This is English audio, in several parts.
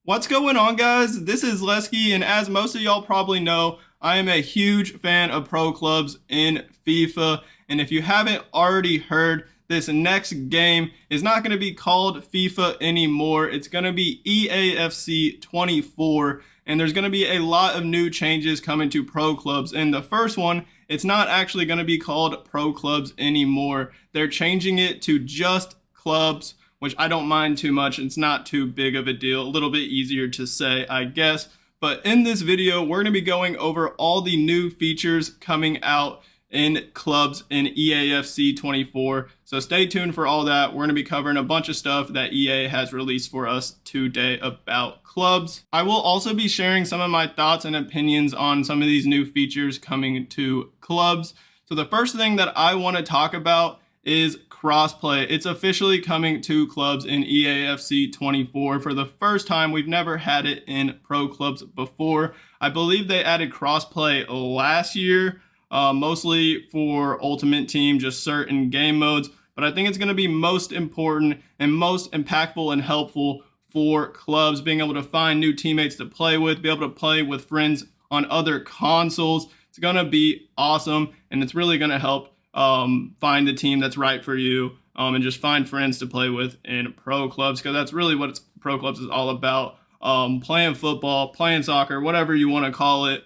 What's going on, guys? This is Lesky, and as most of y'all probably know, I am a huge fan of pro clubs in FIFA. And if you haven't already heard, this next game is not going to be called FIFA anymore. It's going to be EAFC 24, and there's going to be a lot of new changes coming to pro clubs. And the first one, it's not actually going to be called pro clubs anymore. They're changing it to just clubs, which I don't mind too much. It's not too big of a deal, a little bit easier to say, I guess. But in this video, we're going to be going over all the new features coming out in clubs in EAFC 24. So stay tuned for all that. We're going to be covering a bunch of stuff that EA has released for us today about clubs. I will also be sharing some of my thoughts and opinions on some of these new features coming to clubs. So the first thing that I want to talk about is crossplay. It's officially coming to clubs in EAFC 24 for the first time. We've never had it in pro clubs before. I believe they added crossplay last year, mostly for Ultimate Team, just certain game modes. But I think it's going to be most important and most impactful and helpful for clubs, being able to find new teammates to play with, be able to play with friends on other consoles. It's going to be awesome, and it's really going to help find the team that's right for you, and just find friends to play with in pro clubs, because that's really what pro clubs is all about. Playing football, playing soccer, whatever you want to call it,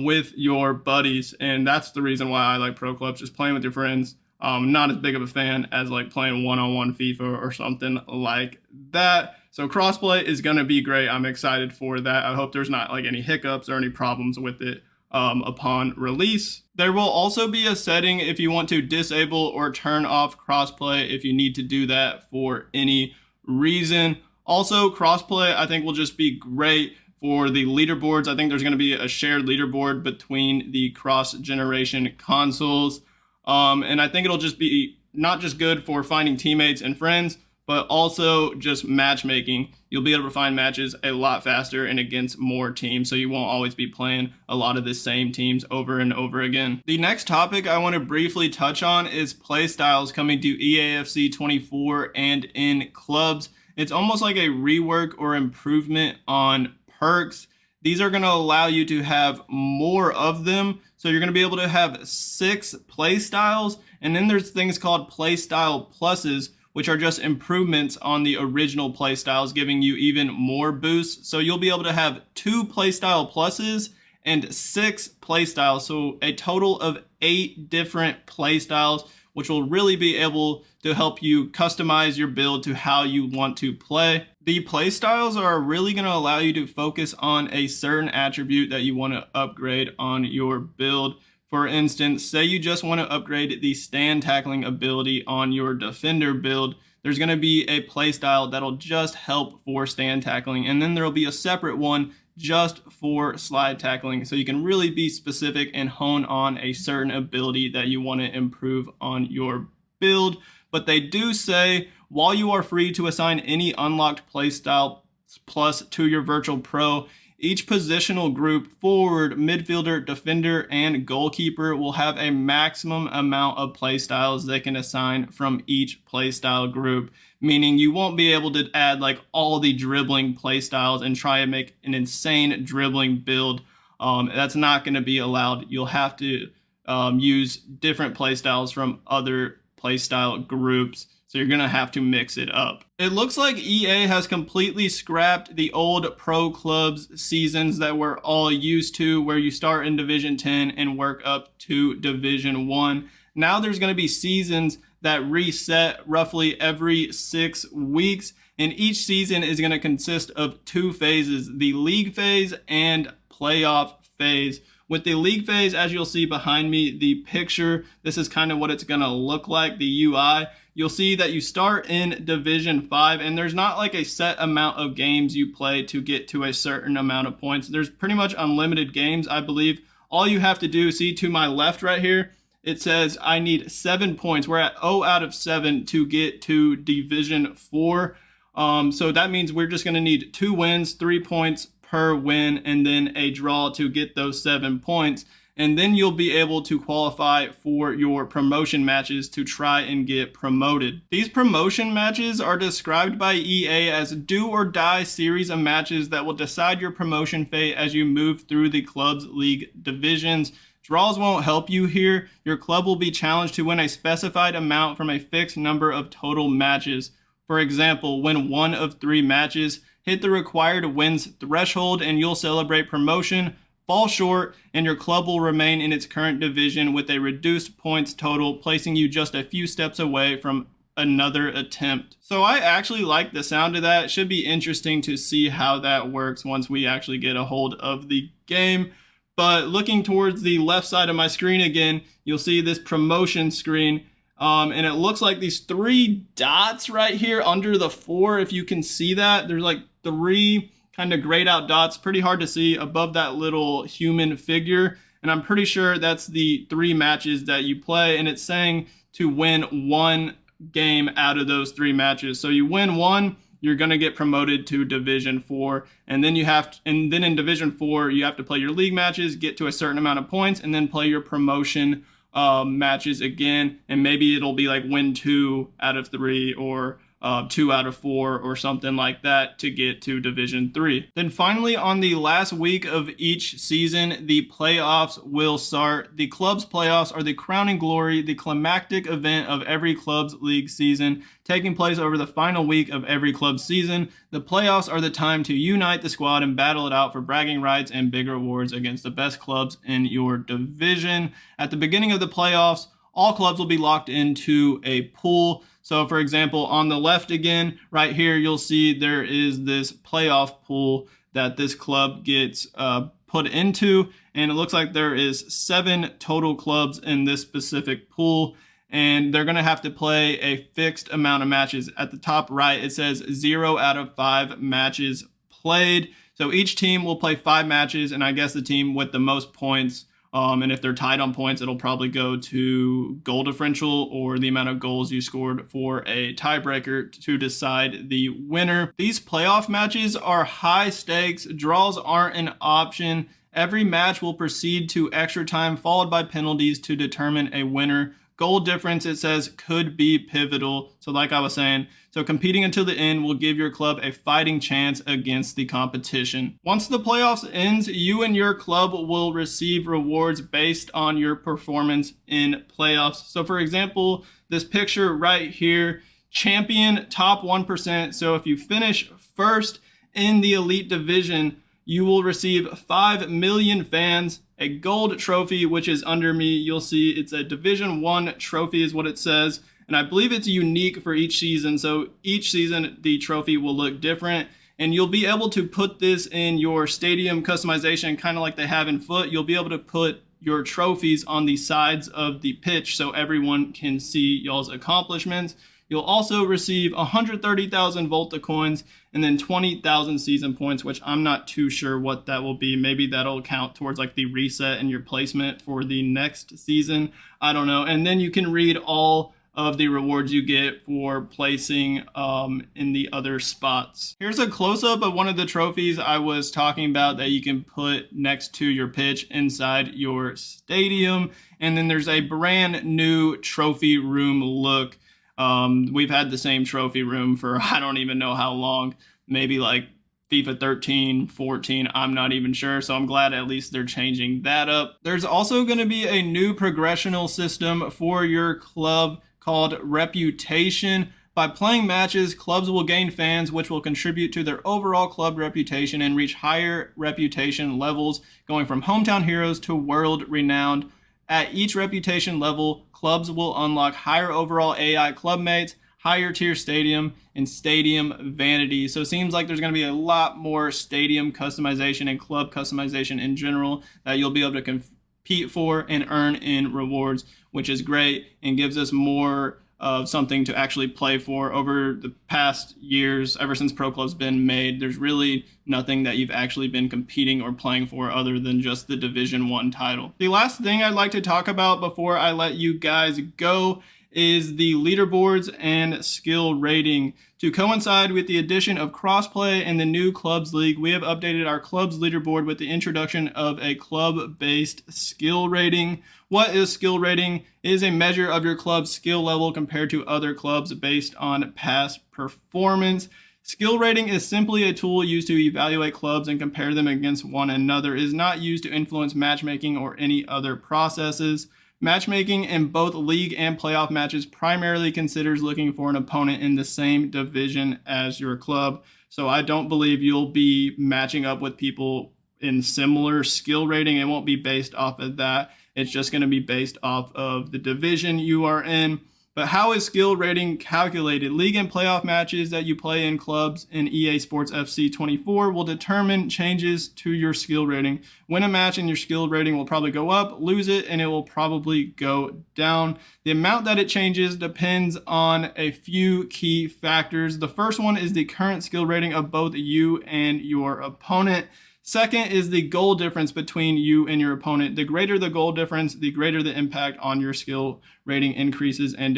with your buddies. And that's the reason why I like pro clubs, just playing with your friends. Not as big of a fan as like playing one-on-one FIFA or something like that. So crossplay is going to be great. I'm excited for that. I hope there's not like any hiccups or any problems with it upon release. There will also be a setting if you want to disable or turn off crossplay, if you need to do that for any reason. Also, crossplay I think will just be great for the leaderboards. I think there's going to be a shared leaderboard between the cross-generation consoles. And I think it'll just be not just good for finding teammates and friends, but also just matchmaking. You'll be able to find matches a lot faster and against more teams, so you won't always be playing a lot of the same teams over and over again. The next topic I want to briefly touch on is playstyles coming to EAFC 24 and in clubs. It's almost like a rework or improvement on perks. These are going to allow you to have more of them. So you're going to be able to have 6 playstyles, and then there's things called playstyle pluses, which are just improvements on the original playstyles, giving you even more boosts. So you'll be able to have 2 playstyle pluses and 6 playstyles. So a total of 8 different playstyles, which will really be able to help you customize your build to how you want to play. The playstyles are really going to allow you to focus on a certain attribute that you want to upgrade on your build. For instance, say you just want to upgrade the stand tackling ability on your defender build. There's going to be a playstyle that'll just help for stand tackling, and then there'll be a separate one just for slide tackling. So you can really be specific and hone on a certain ability that you want to improve on your build. But they do say, while you are free to assign any unlocked playstyle plus to your virtual pro, each positional group, forward, midfielder, defender, and goalkeeper, will have a maximum amount of playstyles they can assign from each playstyle group, meaning you won't be able to add like all the dribbling playstyles and try and make an insane dribbling build. That's not going to be allowed. You'll have to use different playstyles from other playstyle groups. So you're going to have to mix it up. It looks like EA has completely scrapped the old pro clubs seasons that we're all used to, where you start in Division 10 and work up to Division 1. Now there's going to be seasons that reset roughly every 6 weeks, and each season is going to consist of 2 phases, the league phase and playoff phase. With the league phase, as you'll see behind me, the picture, this is kind of what it's going to look like, the UI. You'll see that you start in Division 5, and there's not like a set amount of games you play to get to a certain amount of points. There's pretty much unlimited games, I believe. All you have to do, see to my left right here, it says I need 7 points. We're at 0 out of 7 to get to Division 4. So that means we're just going to need 2 wins, 3 points per win, and then a draw to get those 7 points. and then you'll be able to qualify for your promotion matches to try and get promoted. These promotion matches are described by EA as do or die series of matches that will decide your promotion fate as you move through the club's league divisions. Draws won't help you here. Your club will be challenged to win a specified amount from a fixed number of total matches. For example, win 1 of 3 matches, hit the required wins threshold, and you'll celebrate promotion. Fall short, and your club will remain in its current division with a reduced points total, placing you just a few steps away from another attempt. So I actually like the sound of that. It should be interesting to see how that works once we actually get a hold of the game. But looking towards the left side of my screen again, you'll see this promotion screen. And it looks like these 3 dots right here under the 4, if you can see that. There's like 3 kind of grayed out dots, pretty hard to see above that little human figure. And I'm pretty sure that's the 3 matches that you play. And it's saying to win 1 game out of those 3 matches. So you win 1, you're going to get promoted to Division 4. And then then in Division 4, you have to play your league matches, get to a certain amount of points, and then play your promotion matches again. And maybe it'll be like win 2 out of 3 or 2 out of 4 or something like that to get to Division 3. Then finally, on the last week of each season, the playoffs will start. The club's playoffs are the crowning glory, the climactic event of every club's league season, taking place over the final week of every club's season. The playoffs are the time to unite the squad and battle it out for bragging rights and big rewards against the best clubs in your division. At the beginning of the playoffs, all clubs will be locked into a pool. So for example, on the left again, right here, you'll see there is this playoff pool that this club gets put into. And it looks like there is 7 total clubs in this specific pool. And they're going to have to play a fixed amount of matches. At the top right, it says 0 out of 5 matches played. So each team will play 5 matches. And I guess the team with the most points, and if they're tied on points, it'll probably go to goal differential or the amount of goals you scored for a tiebreaker to decide the winner. These playoff matches are high stakes. Draws aren't an option. Every match will proceed to extra time followed by penalties to determine a winner. Goal difference, it says, could be pivotal. So like I was saying, so competing until the end will give your club a fighting chance against the competition. Once the playoffs ends, you and your club will receive rewards based on your performance in playoffs. So for example, this picture right here, champion top 1%. So if you finish first in the elite division, you will receive 5 million fans, a gold trophy, which is under me. You'll see it's a Division 1 trophy is what it says. And I believe it's unique for each season. So each season, the trophy will look different. And you'll be able to put this in your stadium customization, kind of like they have in foot. You'll be able to put your trophies on the sides of the pitch so everyone can see y'all's accomplishments. You'll also receive 130,000 Volta coins and then 20,000 season points, which I'm not too sure what that will be. Maybe that'll count towards like the reset and your placement for the next season. I don't know. And then you can read all of the rewards you get for placing in the other spots. Here's a close-up of one of the trophies I was talking about that you can put next to your pitch inside your stadium. And then there's a brand new trophy room look. We've had the same trophy room for I don't even know how long, maybe like FIFA 13, 14, I'm not even sure. So I'm glad at least they're changing that up. There's also going to be a new progressional system for your club called Reputation. By playing matches, clubs will gain fans, which will contribute to their overall club reputation and reach higher reputation levels, going from hometown heroes to world renowned. At each reputation level, clubs will unlock higher overall AI club mates, higher tier stadium, and stadium vanity. So it seems like there's going to be a lot more stadium customization and club customization in general that you'll be able to compete for and earn in rewards, which is great and gives us more of something to actually play for. Over the past years, ever since Pro Club's been made, there's really nothing that you've actually been competing or playing for other than just the Division 1 title. The last thing I'd like to talk about before I let you guys go is the leaderboards and skill rating. To coincide with the addition of crossplay and the new clubs league, we have updated our clubs leaderboard with the introduction of a club-based skill rating. What is skill rating? It is a measure of your club's skill level compared to other clubs based on past performance. Skill rating is simply a tool used to evaluate clubs and compare them against one another. It is not used to influence matchmaking or any other processes. Matchmaking in both league and playoff matches primarily considers looking for an opponent in the same division as your club. So I don't believe you'll be matching up with people in similar skill rating. It won't be based off of that. It's just going to be based off of the division you are in. But how is skill rating calculated? League and playoff matches that you play in clubs in EA Sports FC 24 will determine changes to your skill rating. Win a match and your skill rating will probably go up, lose it, and it will probably go down. The amount that it changes depends on a few key factors. The first one is the current skill rating of both you and your opponent. Second is the goal difference between you and your opponent. The greater the goal difference, the greater the impact on your skill rating increases and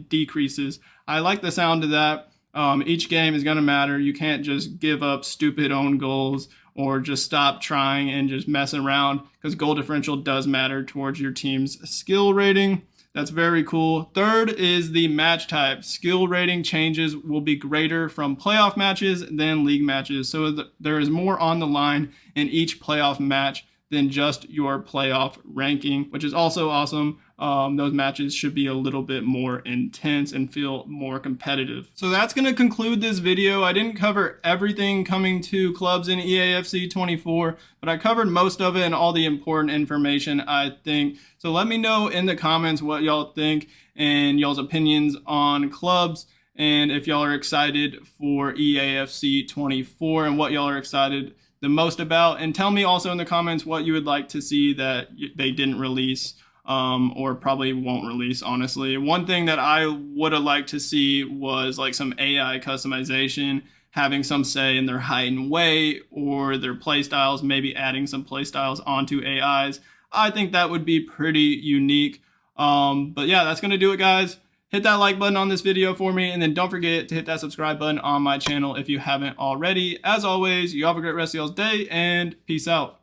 decreases. I like the sound of that. Each game is going to matter. You can't just give up stupid own goals or just stop trying and just mess around, because goal differential does matter towards your team's skill rating. That's very cool. Third is the match type. Skill rating changes will be greater from playoff matches than league matches. So there is more on the line in each playoff match than just your playoff ranking, which is also awesome. Those matches should be a little bit more intense and feel more competitive. So that's going to conclude this video. I didn't cover everything coming to clubs in EAFC 24, but I covered most of it and all the important information, I think. So let me know in the comments what y'all think and y'all's opinions on clubs, and if y'all are excited for EAFC 24 and what y'all are excited the most about. And tell me also in the comments what you would like to see that they didn't release, or probably won't release, honestly. One thing that I would have liked to see was like some AI customization, having some say in their height and weight or their playstyles, maybe adding some playstyles onto AIs. I think that would be pretty unique. But yeah, that's going to do it, guys. Hit that like button on this video for me, and then don't forget to hit that subscribe button on my channel if you haven't already. As always, you have a great rest of y'all's day, and peace out.